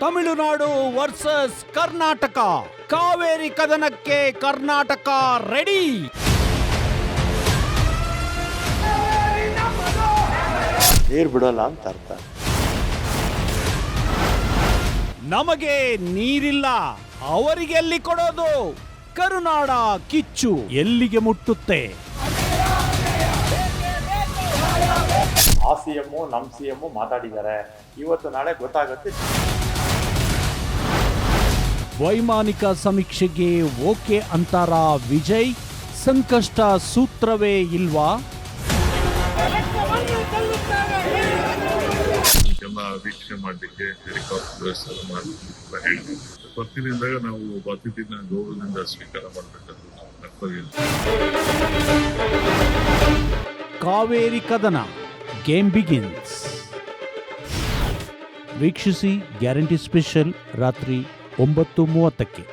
Tamil Nadu versus Karnataka. Kaveri ಕದನಕ್ಕೆ Karnataka ready. ನೀರು ಬಿಡೋಲ್ಲ ಅಂತ ಅರ್ಥ. ನಮಗೆ ನೀರಿಲ್ಲ, ಅವರಿಗೆ ಎಲ್ಲಿ ಕೊಡೋದು? ಕರುನಾಡ ಕಿಚ್ಚು ಎಲ್ಲಿಗೆ ಮುಟ್ಟುತ್ತೆ? ಆ CM ನಮ್ಮ CM ಮಾತಾಡಿದ್ದಾರೆ. ಇವತ್ತು ನಾಳೆ ಗೊತ್ತಾಗುತ್ತೆ. ವೈಮಾನಿಕ ಸಮೀಕ್ಷೆಗೆ ಓಕೆ ಅಂತಾರ ವಿಜಯ್. ಸಂಕಷ್ಟ ಸೂತ್ರವೇ ಇಲ್ವಾ? ಎಲ್ಲ ವೀಕ್ಷಣೆ ಮಾಡಲಿಕ್ಕೆ ಹೆಲಿಕಾಪ್ಟರ್ ವ್ಯವಸ್ಥೆ ಮಾಡಿ ಬರ್ತಿದ್ದಾಗ ನಾವು ಅತಿಥಿನ ಗೌರವದಿಂದ ಸ್ವೀಕಾರ ಮಾಡಬೇಕಾದ್ರೆ ಕರ್ತವ್ಯ. ಕಾವೇರಿ ಕದನ ಗೇಮ್ ಬಿಗಿನ್ಸ್. ವೀಕ್ಷಿಸಿ ಗ್ಯಾರಂಟಿ ಸ್ಪೆಷಲ್ ರಾತ್ರಿ 9:30ಕ್ಕೆ.